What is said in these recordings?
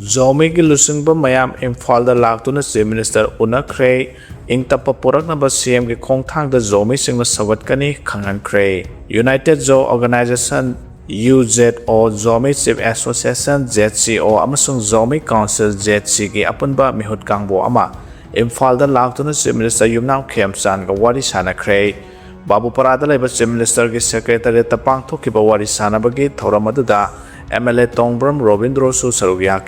Zomi ki lusingba mayam Imphal da laktuna Chief Minister unakhre ingtapa puraknaba CM ki khongthang da Zomi singna sawatkani khangankre. United Zo Organization UZO Zomi Chief Association ZCO amasung Zomi Council ZC ki apunba mihut kangbo ama Imphal da laktuna Chief Minister Yumnam Khemchan ga wari sanakre. Babu Parada leba Chief Minister ki Secretary tapang thokiba wari sanabagi thoramadada MLA Tongbram Robindro Su Sarugya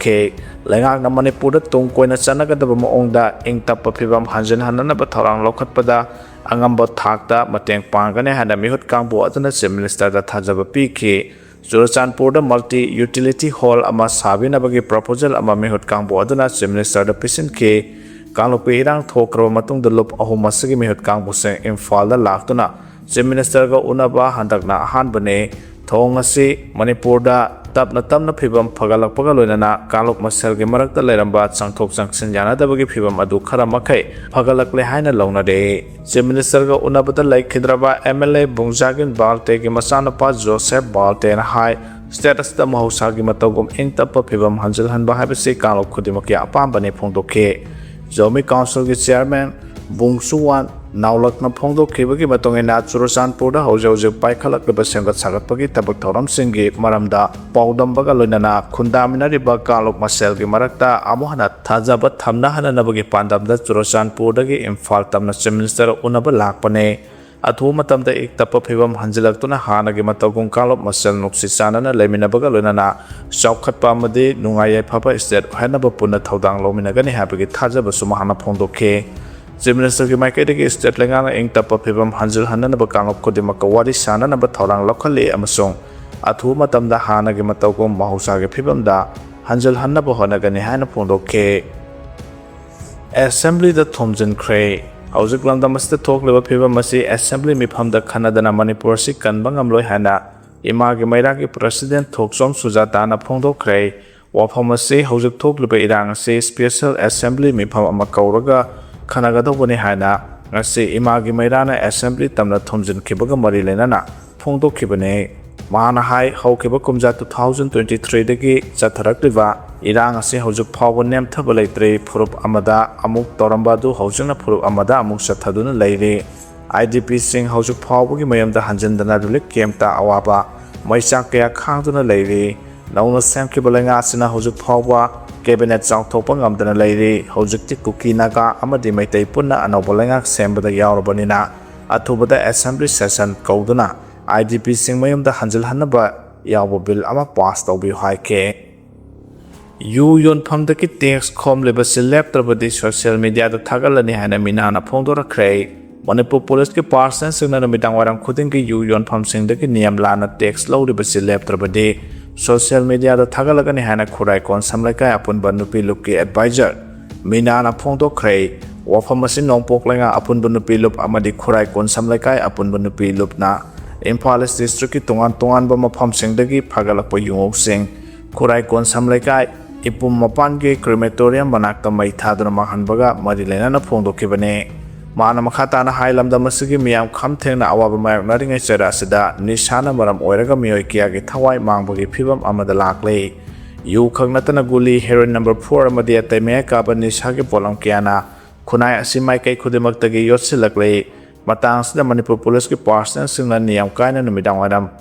Lengak na Manipur tung koy na sanagadaba maongda ingtapa phibam hanjin hananaba thorang lokhatpada angamba thakta mateng pangane hana mihut kangbo aduna Chief Minister da thajaba piki Churachandpur da multi utility hall ama sabinabagi proposal ama mihut kangbo aduna Chief Minister da pisin ke Kanglupi irang thokraba matung da lup ahum masagi mihut kangbo sing Imphal da laktuna Chief Minister ga unaba handakna ahanbane thong asi Manipur da tapna phibam phagalakpaga loinana kalok masel ge marakta leramba changthok changsin yanadabagi phibam adu khara makhai phagalakle haina longna de Chief Minister ga unabada laikhidraba MLA Bungjagin Balte ge masana pa Joseph Balte na hai status da mahausa gi matogum ingtapa phibam hanjil hanba habisi kalok khudimaki apambane phongdokhe Zomi Council ge chairman Bungsuwan Naulakna phongdokhibagi matongena Churachandpur da hauja paikhalakba semgat sagatpagi tabak thoram singgi maramda paudambaga loinana khundaminariba kalok masel gi marakta amohana thajaba thamna hananabagi pandamda Churachandpur dagi Imphal tamna Chief Minister unaba lakpane athu matamda iktapa phibam hanjilaktuna hanagi matogum kalok masel nuksi sanana leminabaga loinana saukhatpa amadi nungayai phaba state hanaba punna thodang lominagani habagi thajaba sumahana phongdokhe Chief Minister ki maike degi state lengana ingtapa phibam hanjil hananaba kangop kodimaka wari sananaba thorang lokhali amasung athu matamda hanagi matogum mahausa ge phibamda hanjil hanaba honagani haina phongdokhe Assembly da thomjinkhre hauzik lamdamasta thokleba phibam asi Assembly miphamda khanadana Manipur si kanbangam loi hana imagi mairagi President Thoksom Sujata na phongdokhre wafam asi hauzik thokleba irang asi Special Assembly mipham ama kauraga Kanagadobani hana ngasi imagi mairana Assembly tamna thomjin khibaga mari lenana phongdo khibane mana hai haukiba kumja 2023 dagi chatharakliba irang asi haujuk phawa nem thaba leitre phurup amada amuk toramba du haujuna phurup amada amuk sathaduna leire IDP sing haujuk phawa gi mayamda hanjindana dulik kemta awaba maisa kya khangduna leire nauna samkhiba lenga asina haujuk phawa Cabinet Changthokpa ngamdana leiri hojikti Kuki naga amadi maitai punna anauba lengak sembada yaurabanina athubada Assembly session kauduna IDP sing mayamda hanjil hanaba yawba bill ama pass tawbi haike yu yonphamdaki tax khom lebasi leptrabadi social media da thagalani hana minana phongdorakre Manipur Police ki parson singna midang waram khudingi yu yonpham singdaki niyam lana tax lawribasi leptrabadi Social media da thagalagani hana khurai kon samlaikai apunba nupi lupki advisor minana phongdokhre wafam asi nongpok lenga apunba nupi lup amadi khurai kon samlaikai apunba nupi lupna Imphal East District ki tongan ba mafam singdagi phagalakpa yungok sing khurai kon samlaikai ipum mapan ge crematorium banakta mai thaduna mahanbaga marilena na phongdokhibane Mana makhata na hailamda masigi miyam khamthengna awaba mayaknaringai chera sida nishana maram oiraga miyoi kia gi thawai mangbagi phibam amada lakle yu khangnatana guli heroin number 4 amadi ateme ka ba nishagi polam kiana khunai asi mai kai khudimaktagi yotsilakle matang sida Manipur Police ki person singna niyam kaina numidang wadam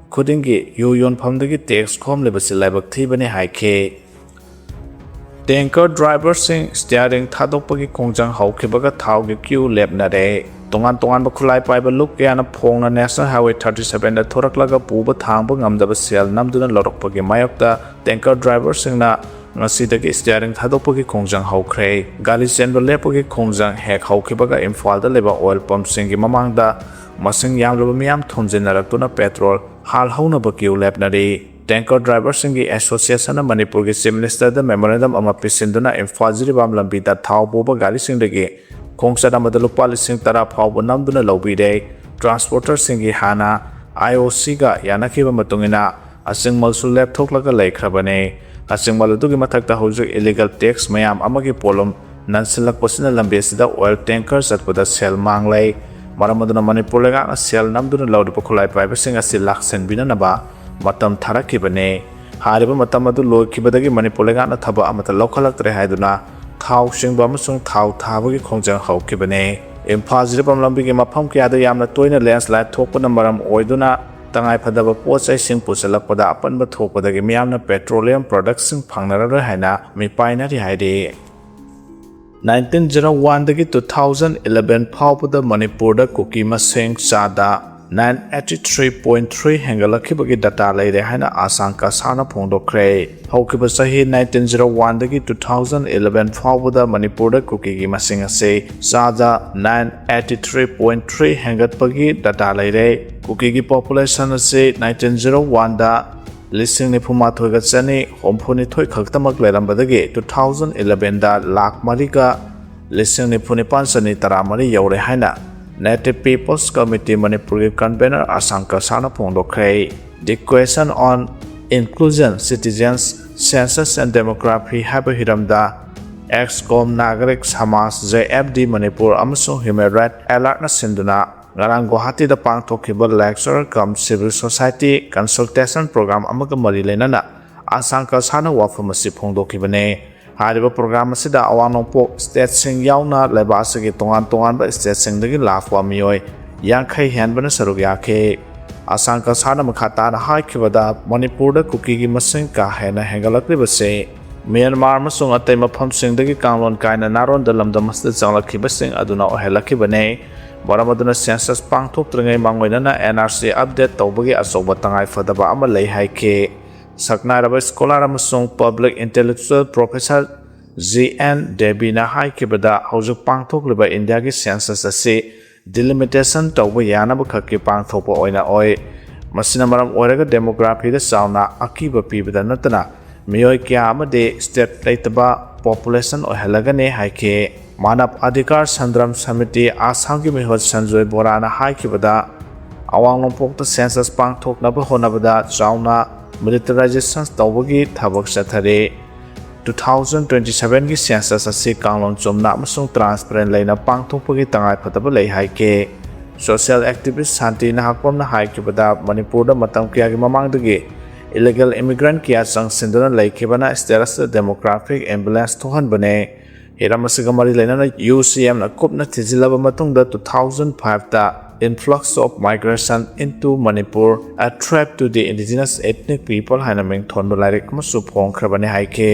khudingi yu yon phamdagi tax khom lebasi laibak thibane haike Tanker driver sing steering thadokpagi kongjang haukibaga thaugi queue lepnare tongan ba khulai paiba luk yana phongna National Highway 37 da thoraklaga puba thangba ngamdaba sel namduna lorokpagi mayokta tanker driver singna ngasidagi steering thadokpagi kongjang haukhre gali chenba lepagi kongjang hek haukibaga Imphal da leba oil pump singi mamangda masing yamlaba miyam thonjinaratuna petrol hal hauna ba queue lepnare Tanker driver singi association na Manipur ki Chief Minister da memorandum ama pisinduna Imphal jiribam lambi da thau boba gari singdagi khongsa amada lupa lising tara phawba namduna lobide transporter singi hana IOC ga yanakhiba matungina asingmal su lep thoklaga laikhrabane asingmal adugi mathakta hojik illegal tax mayam amagi polom nansilakpasina lambi sida oil tanker satpada sel manglai maramaduna Manipur lega sel namduna lawdi pokhulai paiba singa silak senbina naba matam tharakibane ꯍꯥꯏꯔꯤꯕ ꯃꯇꯝ ꯑꯗꯨ ꯂꯣꯏꯈꯤꯕꯗꯒꯤ ꯃꯅꯤꯄꯨꯔ ꯂꯩꯉꯥꯛꯅ ꯊꯕꯛ ꯑꯃꯠꯇ ꯂꯧꯈꯠꯂꯛꯇ꯭ꯔꯦ ꯍꯥꯏꯗꯨꯅ ꯊꯥꯎ ꯁꯤꯡꯕ ꯑꯃꯁꯨꯡ ꯊꯥꯎ ꯊꯥꯕꯒꯤ ꯈꯣꯡꯖꯪ ꯍꯧꯈꯤꯕꯅꯤ꯫ ꯏꯝꯐꯥꯜ ꯖꯤꯔꯤꯕꯝ ꯂꯝꯕꯤꯒꯤ ꯃꯐꯝ ꯀꯌꯥꯗ ꯌꯥꯝꯅ ꯇꯣꯏꯅ ꯂꯦꯟꯁ꯭ꯂꯥꯏꯗ ꯊꯣꯛꯄꯅ ꯃꯔꯝ ꯑꯣꯏꯗꯨꯅ ꯇꯉꯥꯏꯐꯗꯕ ꯄꯣꯠꯆꯩꯁꯤꯡ ꯄꯨꯁꯤꯜꯂꯛꯄꯗ ꯑꯄꯟꯕ ꯊꯣꯛꯄꯗꯒꯤ ꯃꯤꯌꯥꯝꯅ ꯄꯦꯇ꯭ꯔꯣꯂꯤꯌꯝ ꯄ꯭ꯔꯣꯗꯛꯠꯁꯤꯡ ꯐꯪꯅꯔꯔꯣꯏ ꯍꯥꯏꯅ ꯃꯤꯄꯥꯏꯅꯔꯤ ꯍꯥꯏꯔꯤ꯫ 1901ꯗꯒꯤ 2011 ꯐꯥꯎꯕꯗ ꯃꯅꯤꯄꯨꯔꯗ ꯀꯨꯀꯤ ꯃꯁꯤꯡ ꯆꯥꯗ 983.3 ꯍꯦꯟꯒꯠꯂꯛꯈꯤꯕꯒꯤ ꯗꯇꯥ ꯂꯩꯔꯦ ꯍꯥꯏꯅ ꯑꯁꯥꯝ ꯀꯁꯥꯔꯅ ꯐꯣꯡꯗꯣꯛꯈ꯭ꯔꯦ꯫ ꯍꯧꯈꯤꯕ ꯆꯍꯤ 1901ꯗꯒꯤ 2011 ꯐꯥꯎꯕꯗ ꯃꯅꯤꯄꯨꯔꯗ ꯀꯨꯀꯤꯒꯤ ꯃꯁꯤꯡ ꯑꯁꯤ ꯆꯥꯗ 983.3 ꯍꯦꯟꯒꯠꯄꯒꯤ ꯗꯇꯥ ꯂꯩꯔꯦ꯫ ꯀꯨꯀꯤꯒꯤ ꯄꯣꯄꯨꯂꯦꯁꯟ ꯑꯁꯤ 1901ꯗ 94,992 ꯈꯛꯇꯃꯛ ꯂꯩꯔꯝꯕꯗꯒꯤ 2011ꯗ 3,04,913 ꯌꯧꯔꯦ ꯍꯥꯏꯅ Native People's Committee ꯃꯅꯤꯄꯨꯔꯒꯤ ꯀꯟꯚꯦꯅꯔ ꯑꯁꯥꯝ ꯀꯁꯥꯔꯅ ꯐꯣꯡꯗꯣꯛꯈ꯭ꯔꯦ꯫ The Question on Inclusion, Citizens, Census and Demography ꯍꯥꯏꯕ ꯍꯤꯔꯝꯗ ꯑꯦꯛꯁꯀꯣꯝ ꯅꯥꯒꯔꯤꯛ ꯁꯃꯥꯖ JFD ꯃꯅꯤꯄꯨꯔ ꯑꯃꯁꯨꯡ ꯍ꯭ꯌꯨꯃꯦꯟ ꯔꯥꯏꯠ ꯑꯦꯂꯔꯠꯅ ꯁꯤꯟꯗꯨꯅ ꯉꯔꯥꯡ ꯒꯨꯋꯥꯍꯥꯇꯤꯗ ꯄꯥꯡꯊꯣꯛꯈꯤꯕ ꯂꯦꯛꯆꯔ ꯀꯝ ꯁꯤꯚꯤꯜ ꯁꯣꯁꯥꯏꯇꯤ ꯀꯟꯁꯜꯇꯦꯁꯟ ꯄ꯭ꯔꯣꯒ꯭ꯔꯥꯝ ꯑꯃꯒ ꯃꯔꯤ ꯂꯩꯅꯅ ꯑꯁꯥꯝ ꯀꯁꯥꯔꯅ ꯋꯥꯐꯝ ꯑꯁꯤ ꯐꯣꯡꯗꯣꯛꯈꯤꯕꯅꯤ꯫ ꯍꯥꯏꯔꯤꯕ ꯄ꯭ꯔꯣꯒ꯭ꯔꯥꯝ ꯑꯁꯤꯗ ꯑꯋꯥꯡ ꯅꯣꯡꯄꯣꯛ ꯁ꯭ꯇꯦꯠꯁꯤꯡ ꯌꯥꯎꯅ ꯂꯩꯕꯥꯛ ꯑꯁꯤꯒꯤ ꯇꯣꯉꯥꯟ ꯇꯣꯉꯥꯟꯕ ꯁ꯭ꯇꯦꯠꯁꯤꯡꯗꯒꯤ ꯂꯥꯛꯄ ꯃꯤꯑꯣꯏ 50 ꯍꯦꯟꯕꯅ ꯁꯔꯨꯛ ꯌꯥꯈꯤ꯫ ꯑꯁꯥꯝ ꯀꯁꯥꯔꯅ ꯃꯈꯥ ꯇꯥꯅ ꯍꯥꯏꯈꯤꯕꯗ ꯃꯅꯤꯄꯨꯔꯗ ꯀꯨꯀꯤꯒꯤ ꯃꯁꯤꯡ ꯀꯥ ꯍꯦꯟꯅ ꯍꯦꯟꯒꯠꯂꯛꯂꯤꯕꯁꯤ ꯃ꯭ꯌꯥꯟꯃꯥꯔ ꯑꯃꯁꯨꯡ ꯑꯇꯩ ꯃꯐꯝꯁꯤꯡꯗꯒꯤ ꯀꯥꯡꯂꯣꯟ ꯀꯥꯏꯅ ꯅꯥꯔꯣꯟꯗ ꯂꯝꯗꯝ ꯑꯁꯤꯗ ꯆꯪꯂꯛꯈꯤꯕꯁꯤꯡ ꯑꯗꯨꯅ ꯑꯣꯏꯍꯜꯂꯛꯈꯤꯕꯅꯤ꯫ ꯃꯔꯝ ꯑꯗꯨꯅ ꯁꯦꯟꯁꯁ ꯄꯥꯡꯊꯣꯛꯇ꯭ꯔꯤꯉꯩ ꯃꯥꯡꯑꯣꯏꯅꯅ NRC ꯑꯞꯗꯦꯠ ꯇꯧꯕꯒꯤ ꯑꯆꯧꯕ ꯇꯉꯥꯏꯐꯗꯕ ꯑꯃ ꯂꯩ ꯍꯥꯏꯈꯤ꯫ ꯁꯛꯅꯥꯏꯔꯕ ꯁ꯭ꯀꯣꯂꯥꯔ ꯑꯃꯁꯨꯡ ꯄꯕ꯭ꯂꯤꯛ ꯏꯟꯇꯦꯂꯦꯛꯆꯨꯑꯦꯜ ꯄ꯭ꯔꯣꯐꯦꯁꯔ G.N. ꯗꯦꯕꯤꯅ ꯍꯥꯏꯈꯤꯕꯗ ꯍꯧꯖꯤꯛ ꯄꯥꯡꯊꯣꯛꯂꯤꯕ ꯏꯟꯗꯤꯌꯥꯒꯤ ꯁꯦꯟꯁꯁ ꯑꯁꯤ ꯗꯤꯂꯤꯃꯤꯇꯦꯁꯟ ꯇꯧꯕ ꯌꯥꯅꯕ ꯈꯛꯀꯤ ꯄꯥꯡꯊꯣꯛꯄ ꯑꯣꯏꯅ ꯑꯣꯏ꯫ ꯃꯁꯤꯅ ꯃꯔꯝ ꯑꯣꯏꯔꯒ ꯗꯦꯃꯣꯒ꯭ꯔꯥꯐꯤꯗ ꯆꯥꯎꯅ ꯑꯀꯤꯕ ꯄꯤꯕꯗ ꯅꯠꯇꯅ ꯃꯤꯑꯣꯏ ꯀꯌꯥ ꯑꯃꯗꯤ ꯁ꯭ꯇꯦꯠ ꯂꯩꯇꯕ ꯄꯣꯄꯨꯂꯦꯁꯟ ꯑꯣꯏꯍꯜꯂꯒꯅꯤ ꯍꯥꯏꯈꯤ꯫ ꯃꯥꯅꯕ ꯑꯙꯤꯀꯥꯔ ꯁꯟꯗ꯭ꯔꯝ ꯁꯃꯤꯇꯤ ꯑꯁꯥꯝꯒꯤ ꯃꯤꯍꯨꯠ ꯁꯟꯖꯣꯏ ꯕꯣꯔꯥꯅ ꯍꯥꯏꯈꯤꯕꯗ ꯑꯋꯥꯡ ꯅꯣꯡꯄꯣꯛꯇ ꯁꯦꯟꯁꯁ ꯄꯥꯡꯊꯣꯛꯅꯕ ꯍꯣꯠꯅꯕꯗ ꯆꯥꯎꯅ ꯃꯤꯂꯤꯇꯔꯥꯏꯖꯦꯁꯟ ꯇꯧꯕꯒꯤ ꯊꯕꯛ ꯆꯠꯊꯔꯤ꯫ 2027ꯒꯤ ꯁꯦꯟꯁꯁ ꯑꯁꯤ ꯀꯥꯡꯂꯣꯟ ꯆꯨꯝꯅ ꯑꯃꯁꯨꯡ ꯇ꯭ꯔꯥꯟꯁꯄꯔꯦꯟ ꯂꯩꯅ ꯄꯥꯡꯊꯣꯛꯄꯒꯤ ꯇꯉꯥꯏꯐꯗꯕ ꯂꯩ ꯍꯥꯏꯈꯤ꯫ ꯁꯣꯁꯤꯌꯦꯜ ꯑꯦꯛꯇꯤꯚꯤꯁꯠ ꯁꯥꯟꯇꯤ ꯅꯍꯥꯛꯄꯝꯅ ꯍꯥꯏꯈꯤꯕꯗ ꯃꯅꯤꯄꯨꯔꯗ ꯃꯇꯝ ꯀꯌꯥꯒꯤ ꯃꯃꯥꯡꯗꯒꯤ ꯏꯂꯤꯒꯦꯜ ꯏꯃꯤꯒ꯭ꯔꯦꯟꯠ ꯀꯌꯥ ꯆꯪꯁꯤꯟꯗꯨꯅ ꯂꯩꯈꯤꯕꯅ ꯁ꯭ꯇꯦꯠ ꯑꯁꯤꯗ ꯗꯦꯃꯣꯒ꯭ꯔꯥꯐꯤꯛ ꯏꯝꯕꯦꯂꯦꯟꯁ ꯊꯣꯛꯍꯟꯕꯅꯤ꯫ ꯍꯤꯔꯝ ꯑꯁꯤꯒ ꯃꯔꯤ ꯂꯩꯅꯅ UCMꯅ ꯀꯨꯞꯅ ꯊꯤꯖꯤꯜꯂꯕ ꯃꯇꯨꯡꯗ 2005ꯗ Influx of Migration into Manipur, a Threat to the Indigenous Ethnic People ꯍꯥꯏꯅ ꯃꯤꯡꯊꯣꯟꯕ ꯂꯥꯏꯔꯤꯛ ꯑꯃꯁꯨ ꯐꯣꯡꯈ꯭ꯔꯕꯅꯤ ꯍꯥꯏꯈꯤ꯫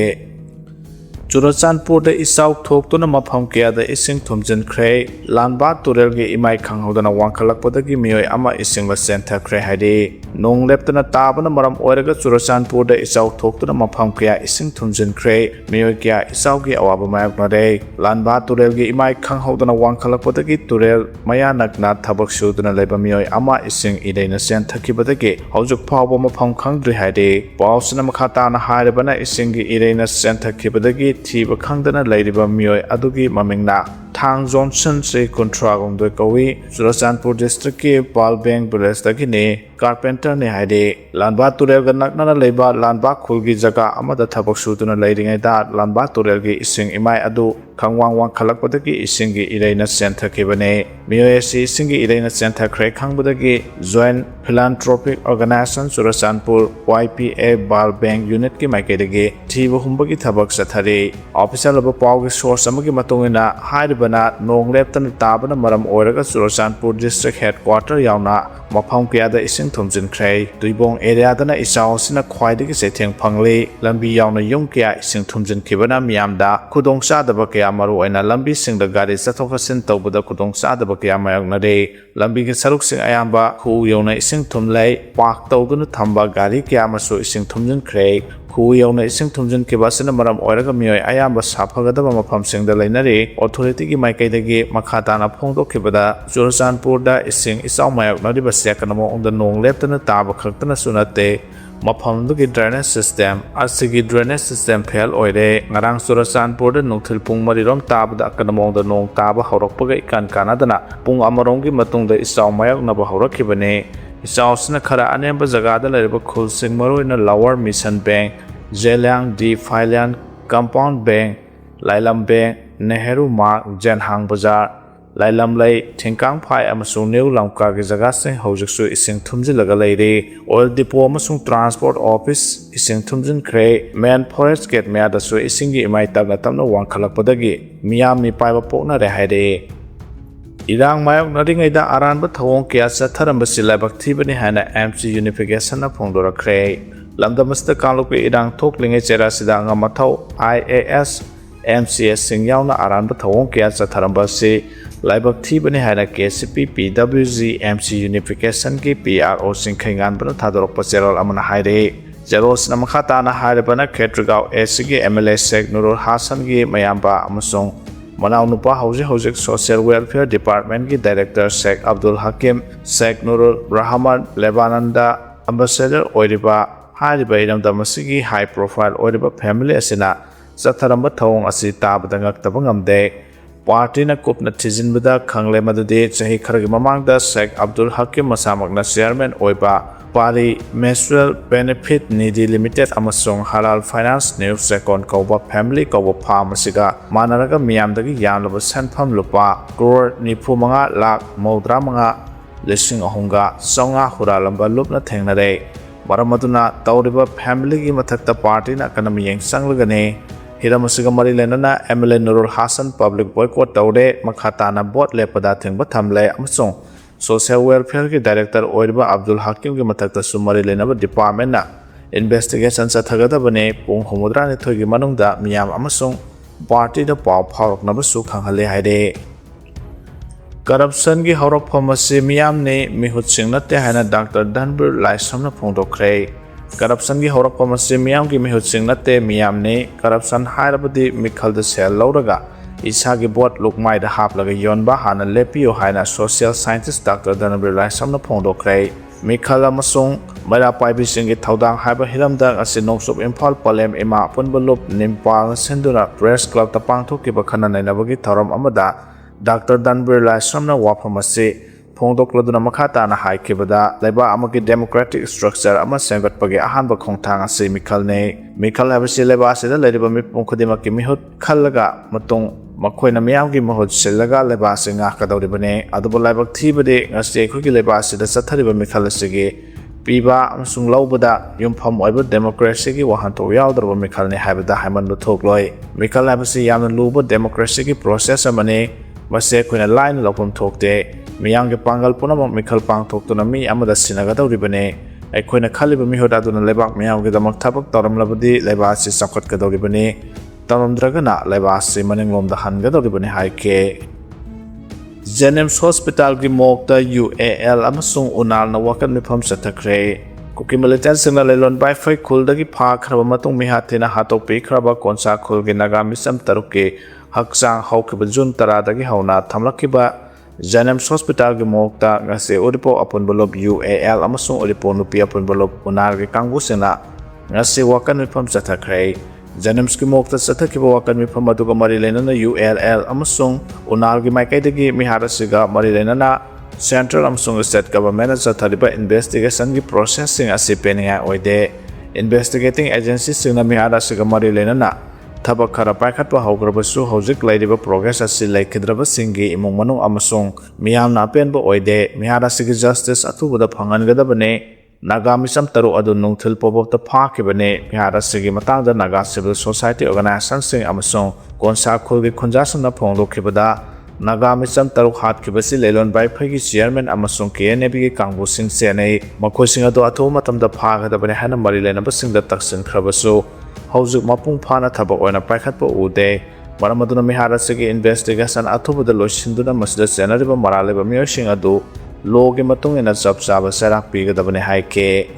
ꯆꯨꯔꯆꯥꯟꯄꯨꯔꯗ ꯏꯆꯥꯎ ꯊꯣꯛꯇꯨꯅ ꯃꯐꯝ ꯀꯌꯥꯗ ꯏꯁꯤꯡ ꯊꯨꯝꯖꯤꯟꯈ꯭ꯔꯦ꯫ ꯂꯥꯟꯕꯥ ꯇꯨꯔꯦꯜꯒꯤ ꯏꯃꯥꯏ ꯈꯪꯍꯧꯗꯅ ꯋꯥꯡꯈꯠꯂꯛꯄꯗꯒꯤ ꯃꯤꯑꯣꯏ ꯑꯃ ꯏꯁꯤꯡꯗ ꯆꯦꯟꯊꯈ꯭ꯔꯦ ꯍꯥꯏꯔꯤ꯫ ꯅꯣꯡ ꯂꯦꯞꯇꯅ ꯇꯥꯕꯅ ꯃꯔꯝ ꯑꯣꯏꯔꯒ ꯆꯨꯔꯆꯥꯟꯄꯨꯔꯗ ꯏꯆꯥꯎ ꯊꯣꯛꯇꯨꯅ ꯃꯐꯝ ꯀꯌꯥ ꯏꯁꯤꯡ ꯊꯨꯝꯖꯤꯟꯈ꯭ꯔꯦ꯫ ꯃꯤꯑꯣꯏ ꯀꯌꯥ ꯏꯆꯥꯎꯒꯤ ꯑꯋꯥꯕ ꯃꯥꯌꯣꯛꯅꯔꯦ꯫ ꯂꯥꯟꯕꯥ ꯇꯨꯔꯦꯜꯒꯤ ꯏꯃꯥꯏ ꯈꯪꯍꯧꯗꯅ ꯋꯥꯡꯈꯠꯂꯛꯄꯗꯒꯤ ꯇꯨꯔꯦꯜ ꯃꯌꯥ ꯅꯛꯅ ꯊꯕꯛ ꯁꯨꯗꯨꯅ ꯂꯩꯕ ꯃꯤꯑꯣꯏ ꯑꯃ ꯏꯁꯤꯡ ꯏꯔꯩꯅ ꯆꯦꯟꯊꯈꯤꯕꯗꯒꯤ ꯍꯧꯖꯤꯛ ꯐꯥꯎꯕ ꯃꯐꯝ ꯈꯪꯗ꯭ꯔꯤ ꯍꯥꯏꯔꯤ꯫ ꯄꯥꯎꯁꯤꯅ ꯃꯈꯥ ꯇꯥꯅ ꯍꯥꯏꯔꯕꯅ ꯏꯁꯤꯡꯒꯤ ꯏꯔꯩꯅ ꯆꯦꯟꯊꯈꯤꯕꯗꯒꯤ ꯊꯤꯕ ꯈꯪꯗꯅ ꯂꯩꯔꯤꯕ ꯃꯤꯑꯣꯏ ꯑꯗꯨꯒꯤ ꯃꯃꯤꯡꯅ ꯊꯥꯡ ꯖꯣꯟꯁꯟ ꯆꯍꯤ 38 ꯀꯧꯏ꯫ ꯆꯨꯔꯆꯥꯟꯄꯨꯔ ꯗꯤꯁꯇ꯭ꯔꯤꯛꯀꯤ ꯄꯥꯜꯕꯦꯡ ꯚꯤꯂꯦꯖꯇꯒꯤꯅꯤ꯫ ꯀꯥꯔꯄꯦꯟꯇꯔꯅꯤ ꯍꯥꯏꯔꯤ꯫ ꯂꯥꯟꯕꯥ ꯇꯨꯔꯦꯜꯒ ꯅꯛꯅꯅ ꯂꯩꯕ ꯂꯥꯟꯕꯥ ꯈꯨꯜꯒꯤ ꯖꯒꯥ ꯑꯃꯗ ꯊꯕꯛ ꯁꯨꯗꯨꯅ ꯂꯩꯔꯤꯉꯩꯗ ꯂꯥꯟꯕꯥ ꯇꯨꯔꯦꯜꯒꯤ ꯏꯁꯤꯡ ꯏꯃꯥꯏ ꯑꯗꯨ ꯈꯪꯋꯥꯡ ꯋꯥꯡꯈꯠꯂꯛꯄꯗꯒꯤ ꯏꯁꯤꯡꯒꯤ ꯏꯔꯩꯅ ꯆꯦꯟꯊꯈꯤꯕꯅꯤ꯫ ꯃꯤꯑꯣꯏ ꯑꯁꯤ ꯏꯁꯤꯡꯒꯤ ꯏꯔꯩꯅ ꯆꯦꯟꯊꯈ꯭ꯔꯦ ꯈꯪꯕꯗꯒꯤ ꯖꯣꯏꯟꯠ ꯐꯤꯂꯥꯟꯊ꯭ꯔꯣꯄꯤꯛ ꯑꯣꯔꯒꯅꯥꯏꯖꯦꯁꯟ ꯆꯨꯔꯆꯥꯟꯄꯨꯔ YPA ꯕꯥꯜꯕꯦꯡ ꯌꯨꯅꯤꯠꯀꯤ ꯃꯥꯏꯀꯩꯗꯒꯤ ꯊꯤꯕ ꯍꯨꯝꯕꯒꯤ ꯊꯕꯛ ꯆꯠꯊꯔꯤ꯫ ꯑꯣꯐꯤꯁꯤꯌꯦꯜ ꯑꯣꯏꯕ ꯄꯥꯎꯒꯤ ꯁꯣꯔꯁ ꯑꯃꯒꯤ ꯃꯇꯨꯡꯏꯟꯅ ꯍꯥꯏꯔꯤꯕꯅ ꯅꯣꯡ ꯂꯦꯞꯇꯅ ꯇꯥꯕꯅ ꯃꯔꯝ ꯑꯣꯏꯔꯒ ꯆꯨꯔꯆꯥꯟꯄꯨꯔ ꯗꯤꯁꯇ꯭ꯔꯤꯛ ꯍꯦꯗꯀ꯭ꯋꯥꯔꯇꯔ ꯌꯥꯎꯅ ꯃꯐꯝ ꯀꯌꯥꯗ ꯏꯁꯤꯡ ꯊꯨꯝꯖꯤꯟꯈ꯭ꯔꯦ꯫ ꯇꯨꯏꯕꯣꯡ ꯑꯦꯔꯤꯌꯥꯗꯅ ꯏꯆꯥꯎ ꯑꯁꯤꯅ ꯈ꯭ꯋꯥꯏꯗꯒꯤ ꯆꯩꯊꯦꯡ ꯐꯪꯂꯤ꯫ ꯂꯝꯕꯤ ꯌꯥꯎꯅ ꯌꯨꯝ ꯀꯌꯥ ꯏꯁꯤꯡ ꯊꯨꯝꯖꯤꯟꯈꯤꯕꯅ ꯃꯤꯌꯥꯝꯗ ꯈꯨꯗꯣꯡꯆꯥꯗꯕ ꯀꯌꯥ ꯃꯔꯨꯑꯣꯏꯅ ꯂꯝꯕꯤꯁꯤꯡꯗ ꯒꯥꯔꯤ ꯆꯠꯊꯣꯛ ꯆꯠꯁꯤꯟ ꯇꯧꯕꯗ ꯈꯨꯗꯣꯡꯆꯥꯗꯕ ꯀꯌꯥ ꯃꯥꯌꯣꯛꯅꯔꯤ꯫ ꯂꯝꯕꯤꯒꯤ ꯁꯔꯨꯛꯁꯤꯡ ꯑꯌꯥꯝꯕ ꯈꯨꯎ ꯌꯧꯅ ꯏꯁꯤꯡ ꯊꯨꯝꯂꯩ꯫ ꯄꯥꯔꯛ ꯇꯧꯗꯨꯅ ꯊꯝꯕ ꯒꯥꯔꯤ ꯀꯌꯥ ꯑꯃꯁꯨ ꯏꯁꯤꯡ ꯊꯨꯝꯖꯤꯟꯈ꯭ꯔꯦ꯫ ꯈꯨꯎ ꯌꯧꯅ ꯏꯁꯤꯡ ꯊꯨꯝꯖꯤꯟꯈꯤꯕ ꯑꯁꯤꯅ ꯃꯔꯝ ꯑꯣꯏꯔꯒ ꯃꯤꯑꯣꯏ ꯑꯌꯥꯝꯕ ꯁꯥꯐꯒꯗꯕ ꯃꯐꯝꯁꯤꯡꯗ ꯂꯩꯅꯔꯤ꯫ ꯑꯣꯊꯣꯔꯤꯇꯤꯒꯤ ꯃꯥꯏꯀꯩꯗꯒꯤ ꯃꯈꯥ ꯇꯥꯅ ꯐꯣꯡꯗꯣꯛꯈꯤꯕꯗ ꯆꯨꯔꯆꯥꯟꯄꯨꯔꯗ ꯏꯁꯤꯡ ꯏꯆꯥꯎ ꯃꯥꯌꯣꯛꯅꯔꯤꯕꯁꯤ ꯑꯀꯟꯕ ꯃꯑꯣꯡꯗ ꯅꯣꯡ ꯂꯦꯞꯇꯅ ꯇꯥꯕ ꯈꯛꯇꯅꯁꯨ ꯅꯠꯇꯦ, ꯃꯐꯝꯗꯨꯒꯤ ꯗ꯭ꯔꯦꯅꯦꯖ ꯁꯤꯁꯇꯦꯝ ꯑꯁꯤꯒꯤ ꯗ꯭ꯔꯦꯅꯦꯖ ꯁꯤꯁꯇꯦꯝ ꯐꯦꯜ ꯑꯣꯏꯔꯦ꯫ ꯉꯔꯥꯡ ꯆꯨꯔꯆꯥꯟꯄꯨꯔꯗ ꯅꯨꯡꯊꯤꯜ ꯄꯨꯡ 4 ꯇꯥꯕꯗ ꯑꯀꯟꯕ ꯃꯑꯣꯡꯗ ꯅꯣꯡ ꯇꯥꯕ ꯍꯧꯔꯛꯄꯒ ꯏꯀꯥꯟ ꯀꯥꯟꯅꯗꯅ ꯄꯨꯡ 1ꯒꯤ ꯃꯇꯨꯡꯗ ꯏꯆꯥꯎ ꯃꯥꯌꯣꯛꯅꯕ ꯍꯧꯔꯛꯈꯤꯕꯅꯤ꯫ ꯏꯆꯥꯎ ꯑꯁꯤꯅ ꯈꯔ ꯑꯅꯦꯝꯕ ꯖꯒꯥꯗ ꯂꯩꯔꯤꯕ ꯈꯨꯜꯁꯤꯡ ꯃꯔꯨꯑꯣꯏꯅ ꯂꯋꯔ ꯃꯤꯁꯟ ꯕꯦꯡ, ꯖꯦꯂꯤꯌꯥꯡ ꯗꯤ ꯐꯥꯏꯂꯤꯌꯥꯟ ꯀꯝꯄꯥꯎꯟ ꯕꯦꯡ, ꯂꯥꯏꯂꯝ ꯕꯦꯡ, ꯅꯦꯍꯔꯨ ꯃꯥꯔꯛ, ꯖꯦꯟꯍꯥꯡ ꯕꯖꯥꯔ, Lailamlai Thingkang Phai amasung New Lamkagi jagasing hojiksu ising thumjilaga leiri oil depot amasung transport office ising thumjinkhre main forest gate meadasu isingi imai tabna tamna wangkhalakpadagi miyamni paiba pokna re haire Irang mayok naringaida aranba thawong kya chatharambasi laibak thibani hana MC unification na phongdorakre lamdamasta kanglukpi irang thoklinge cherasida ngamathau IAS MCS singyauna aranba thawong kya chatharambasi laibak thibani hana KCP PWG MC unification ki PRO singkhaingan bana thadorokpa cherol amana haire Zeros namakata na hairabana Ketrigao SG MLA Sek Nurul Hasan gi mayamba amasung Manau nupa hojik Social Welfare Department ki Director Sheikh Abdul Hakim Sheikh Nurul Rahman Lebananda Ambassador Oiriba Hariba Iramdamasigi High Profile Oiriba Family Asina Zatharamba Thawong Asi Tabadangak Tabangamde Party na Kupna Tizinbada Kangle Madudi Chahi Kharagi Mamangda Sheikh Abdul Hakim Masamakna Chairman Oiba Pari Menstrual Benefit Nidhi Limited amasung Halal Finance News Second Kauba Family Kauba Farm asiga manaraga miyamdagi yanlaba sanpham lupa crore nifu manga lakh maudra manga lising ahunga songa huralamba lupna thengnare maramaduna tauriba family gi mathakta party na kanam yeng sanglagane hiramasiga mari lenana MLA Nurul Hasan public boycott taure makhata na bot lepada thengba thamle amasung Social Welfare ki Director Oiriba Abdul Hakim ki mathakta sumari lenaba department na investigation sathagadabane pung homodra ni thoigi manungda miyam amasung party da paw phawroknaba su khanghale haire corruption gi hawrokpham ase miyam ne mihut singnatte haina Dr. Danbir Laisamna phongdokhre corruption gi hawrokpham ase miyam gi mihut singnatte miyam ne corruption hairabadi mikhalda sel lawraga Isagi bot lukmai da haplaga yonba hana lepio haina social scientist Dr. Danbir Laisamna phongdokhre Mikhala masung mara paibi singi thaudang haiba hiramda ase noksop Imphal Palem ema punbalup Nimpal sendura press club ta pangthokiba khana nainabagi thoram amada Dr. Danbir Laisamna wafam ase phongdokladuna makhata na haikibada laiba amagi democratic structure ama sengatpagi ahanba khongthang ase Mikhal habasi laiba ase da lariba mi pongkhudima ki mihut khallaga matung makoina miyamgi mahut sillaga laiba ase nga kadawribane adubo laibak thibade ngase khoi laiba ase da sathariba Mikhal asege piba amsung laubada yumpham oiba democracy gi wahanto yawdarba Mikhal ne haibada haimandu thokloi Mikhal habasi yamna luba democracy gi process amane mase khoina line lopum thokte Miyangge pangal punamok Mikhal pangthoktuna mi amada sinagadawribane aikoina khaliba mihut aduna lebak miyamge damak thabak toramlabadi laiba ase sakhatkadawribane tamamdragana laiba ase maninglomda hangadawribane haike Jennings Hospital gi mokta UAL amasung unal na wakan mifam sathakre Kuki militant singla lelon bai fai khuldagi pha khraba matung mihathina hatokpi khraba konsa khulgi naga misam taruki hakchang haukiba jun taradagi hauna thamlakiba Jennings Hospital gi mokta ngase uripo apunbolop UAL amasung uripo nupi apunbolop unar gi kangbu sena ngase wakan mifam sathakre Jennings gi mokta sathakiba wakan mifam aduga mari lenana ULL amasung unar gi maikaidagi miharasiga mari lenana Central amasung State Government sathariba investigation gi processing ase peninga oide investigating agency singna miharasiga mari lenana Thabak khara paikhatpa haugrabasu hojik lairiba progress ase laikhidraba singi imung manung amasung miyamna penba oide miharasigi justice athubuda phangangadabane Naga misam taru adu nungthil pobopta phakibane miharasigi matangda Naga Civil Society Organization sing amasung konsa khulgi khunjasana phongdokhibada Naga misam taru hatkibasi lelon bai phagi chairman amasung KNB gi kangbu sing senei makhosing adu athu matamda phagadabane hana mari lenaba singda taksin khrabasu Haujuk mapung phana thabak oina paikhatpa ude maramaduna miharasigi investigation athubuda loisinduna masda senariba maraleba miyosing adu logi matungina chapchaba serak pigadabane haike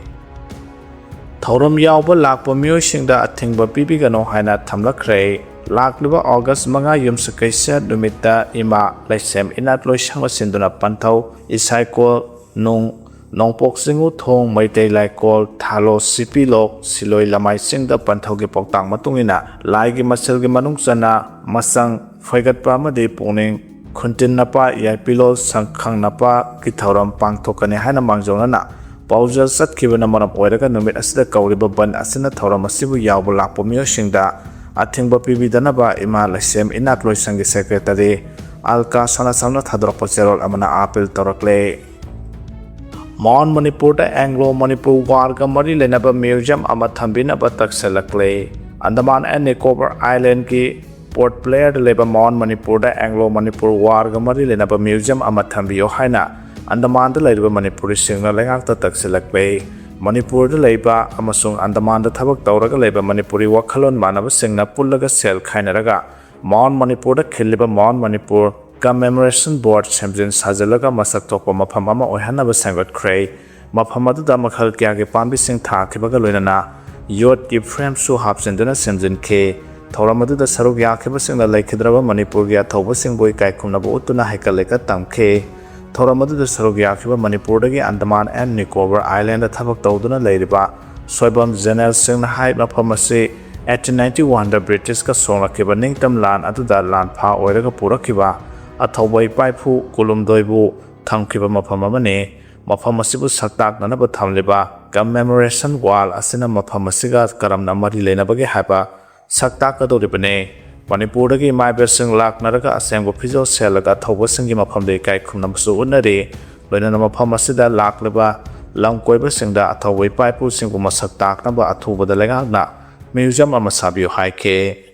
Thoram yawba lakpa miyosingda athingba pibigano haina thamlakhre lakliba August 5 yumsakaisa numita ima laisem inat loisangwa sinduna panthau isaikol nung Nongpok singu thong maitei laikol thalo sipilok siloi lamai singda panthogi poktang matungina laigi maselgi manungchana masang phoigatpa amadi pungning khuntin napa yaipilol sangkhang napa ki thoram pangthokane haina mangjona paujal satkibana maram oiraga numit asida kauriba ban asina thoram asibu yawba lakpo miyosingda athingba pibidanaba ima laisem inat loisangi secretary alka sana samna thadrok cherol amana apil torakle Mon Manipur da Anglo Manipur war ka mari lenaba museum ama thambina ba takselakle Andaman and Nicobar Island ki Port Blair leba Mon Manipur da Anglo Manipur war ka mari lenaba museum ama thambiyo haina Andaman da leba Manipuri singna lengak ta takselakle Manipur da leba amasung Andaman da thabak tawraga leba Manipuri wakhalon manaba singna pullaga sel khainaraga Mon Manipur da khilliba Mon Manipur Commemoration Board Champion Sajalaga Masak Tokpa Mapamama Ohanaba Sougatkhre Mapamadu da Makhal Kyage Pambi Sing Thakibaga Loinana Yot Ki Frame Su Hapsendana Semjin K Thoramadu da Saruk Yakiba Sing the Lakedraba Manipur Gya Thoba Sing Boy Kaikunaba Utuna Hekaleka Tam K Thoramadu da Saruk Yakiba Manipur Dagi Andaman and Nicobar Island the Tabak Toduna Ladiba Soibam Zenel Sing the Hype Mapamasi 1891 the British ka Songakiba Ningtam Lan Atuda Lan Pa Oiraga Purakiba Athawai Paipu Kulumdoibu Thamkiba Mafam amani Mafam asibu saktak nanaba thamliba commemoration wall asina mafam asiga karamna mari lenabage haba saktak adoribane Manipur dagi maibesing lak naraga asengbo phijo selaga thawbasinggi mafam de kai khumnamsu unari loinana mafam asida lakleba langkoiba singda athawai paipu singbu masaktak naba athubada lengakna museum ama sabiyo haike